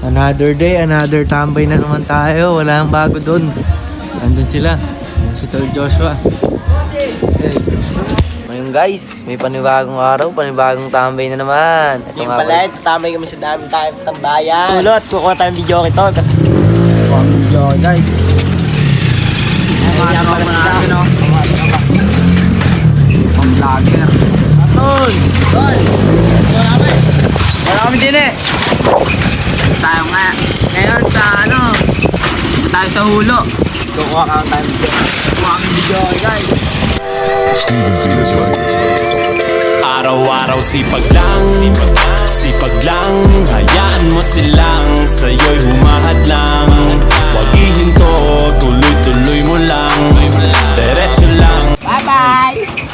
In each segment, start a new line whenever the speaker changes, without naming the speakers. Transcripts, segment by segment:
Another day, another tambay na naman tayo. Wala ang bago doon. Nandun sila. Si Tol Joshua. Ngayon guys, may panibagong araw, panibagong tambay na naman. Ito
Yung pala, tambay kami sa dami tayo tambayan. Tulot, kukuha tayong video kito kasi
video guys.
kaya pala natin, no?
Ang vlogger.
Tol! Tol!
Wala kami din eh.
Tayo nga. Ngayon sa tayo sa hulo. Kukuha ka tayo video. Kukuha kami video guys.
Araw-araw sipag lang, hayaan mo silang sa'yo'y humahad lang. Huwag ihinto, tuloy-tuloy mo lang, diretso lang.
Bye-bye!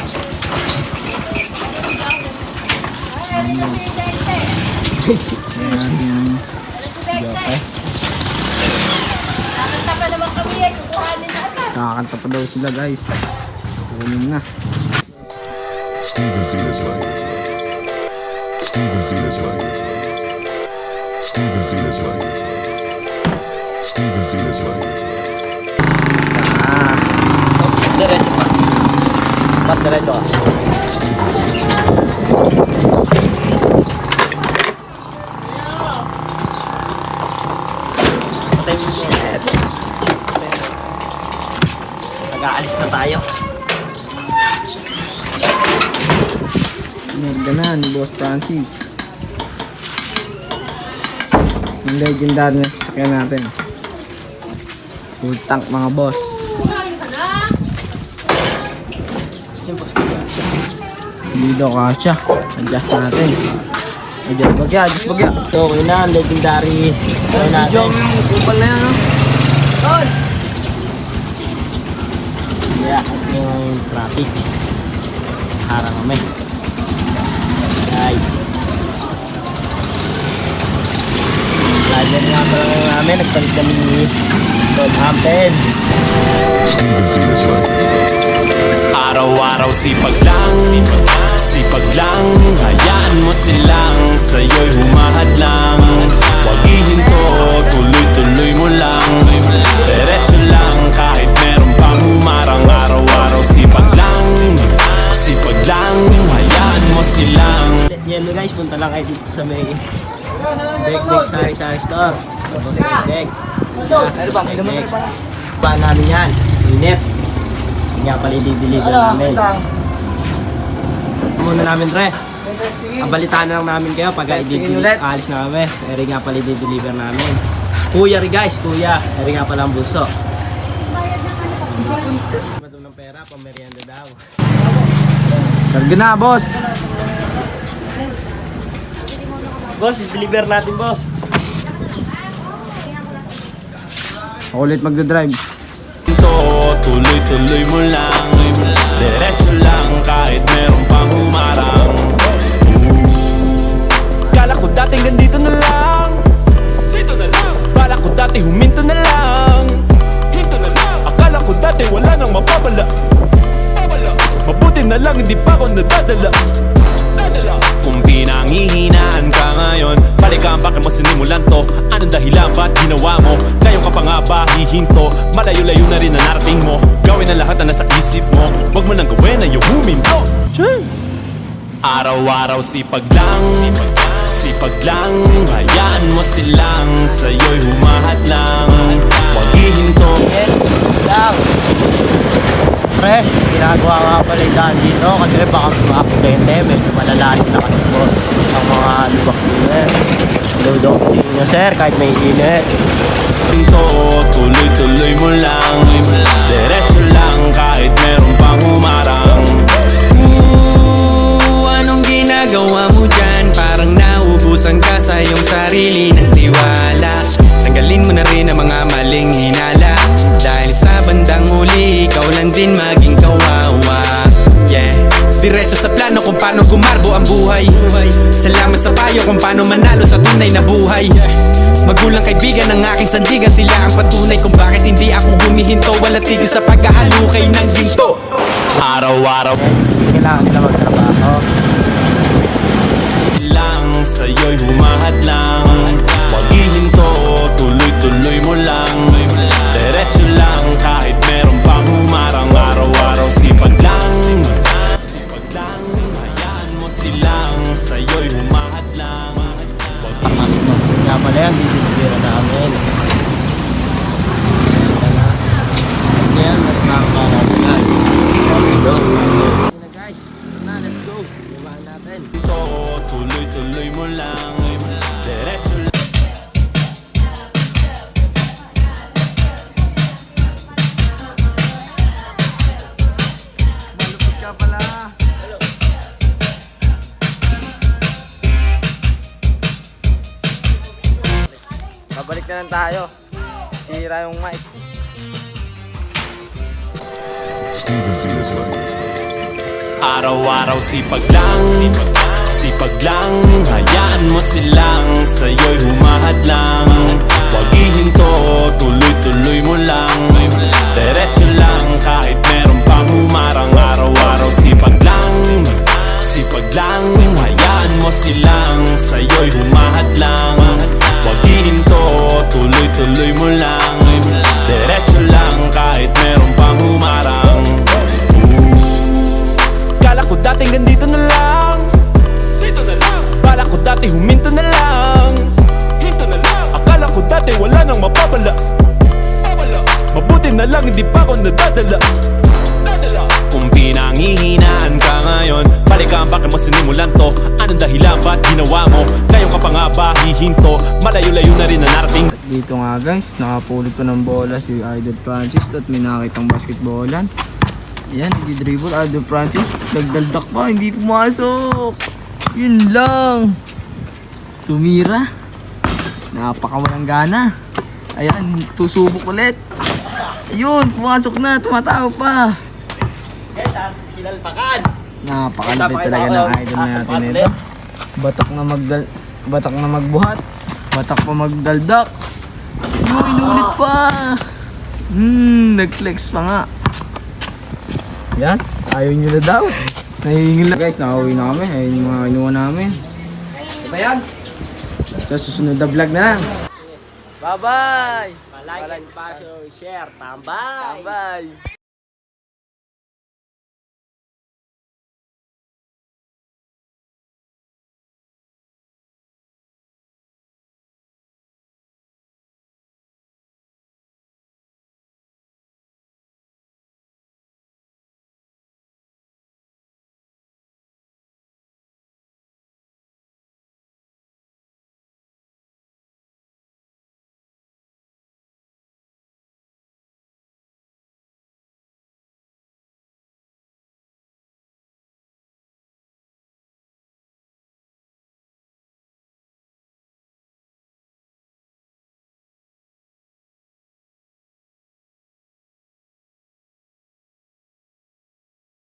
Kakanta pa naman kami eh, kukuhanin na agad.
Kakanta pa daw sila guys. Kunin na.
Steven Vilas Vargas. Steven Vilas Vargas. Steven Vilas Vargas. Steven Vilas Vargas.
Diretso pa. Pas diretso ka. Patay mo yun. Nag-aalis na tayo.
Merganan, Boss Francis. Yung legendary na sasakyan natin. Full tank mga boss. Dito kasya. Adjust natin. Adjust bagya.
So, yun na, legendary. Ano natin?
Kupal na yan, no?
Yeah, yung traffic. Harang kami. Guys. Lager nga pala namin. Nagpalit kami ni Todd Hampton.
Steven Vilas Vargas.
Araw-araw sipag lang, hayaan mo silang sa'yo'y humahad lang. Huwag ihinto, tuloy-tuloy mo lang, diretso lang kahit meron pang humarang. Araw-araw sipag lang, hayaan mo silang.
Yan guys, punta lang kayo dito sa may Dek Sari Store. Tapos Dek.
Ano ba? May naman pa.
Pa namin yan. Init. Hindi nga pala i-deliver namin. Muna namin re. Ang balitaan na lang namin kayo pag alis na kami. Eri nga pala i-deliver namin. Kuya rin guys, kuya. Eri nga pala ang bunso. Madum ng pera, pamerienda daw.
Karga na, boss.
Boss, i-deliver natin boss.
Ako ulit magdadrive.
Tuloy-tuloy mo lang, diretso lang kahit meron pang humarang. Kala ko dating ganito na lang, bala ko dati huminto na lang. Akala ko dati wala nang mapapala, mabuti na lang hindi pa ako nadadala. Kung pinanghihinaan ka ngayon, balikan bakit mo sinimulan to? Anong dahilan ba't ginawa mo? Ngayon ka pa nga ba hihinto? Malayo-layo na rin na narating mo. Gawin ang lahat na nasa isip mo. Huwag mo nang gawin na yung huminto. Araw-araw sipag lang, hayaan mo silang sa'yo'y humahad lang. Huwag ihinto.
Lang. Pre, ginagawa nga pala yung daan dito kasi baka ma-aksidente, medyo malalalim na kasi po ang mga lubak nila. Load-off din nyo sir, kahit may init.
Tuloy-tuloy mo lang, diretso lang kahit meron pang humarang. Anong ginagawa mo dyan? Parang naubusan ka sa iyong sarili ng tiwala. Tanggalin mo na rin ang mga maling hinala, dahil sa bandang huli ikaw lang din maging kawawa. Yeah, diretso sa plano kung paano gumarbo ang buhay. Salamat sa payo kung paano manalo sa tunay na buhay. Magulang kaibigan ng aking sandigan, sila ang patunay kung bakit hindi ako humihinto. Walang tigil sa pagkahalukay ng ginto. Araw-araw
Kailangan nila magtrabaho.
lang sa'yo'y humahad lang. Huwag ihinto,
pala yan, disipira namin.
Yan, mas nakakakaroon guys. Okay, go.
Guys, let's go. Dibahan natin.
Ito, tuloy-tuloy mo lang. Diretso lang.
Malupit ka pala. Babalik na lang tayo. Sira yung mic.
Steven Villaswag.
Araw-araw sipag lang, hayaan mo silang sa'yo'y humahadlang. Huwag ihinto, tuloy-tuloy mo lang. Diretso lang kahit meron pang humarang. Araw-araw sipag lang, hayaan mo silang sa'yo'y humahadlang. Huwag ihinto, tuloy-tuloy mo lang. Diretso lang kahit meron pang humarang. Kala ko dating ganito na lang. Bala ko dati huminto na lang. Akala ko dati wala nang mapapala. Mabuti na lang hindi pa ako nadadala. Kung pinanghihinaan ka ngayon, balikan bakit mo sinimulan to. Anong dahilan ba't ginawa mo? Ngayon ka pa nga ba hihinto? Malayo-layo na rin na narating.
Dito nga guys, nakapulot ko ng bola si Idol Francis at may nakitang basketballan. Ayan, nag-dribble Idol Francis. Dagdaldak pa, hindi pumasok. Yun lang. Tumira. Napakawalang gana. Ayan, susubok ulit. Ayun, pumasok na, tumatawa pa.
Guys, silalpakan.
Napakalapit talaga ng idol na natin nito. Batak na magbuhat. Batak pa magdaldak. Ayun, inulit pa. Nag-flex pa nga. Yan, ayaw nyo na daw. Nahihingil na. Guys, nakauwi na kami. Ayun yung mga kinuha namin.
Diba yan?
Sa susunod na vlog na lang. Bye-bye!
Palike and pa, share, tambay.
Bye-bye!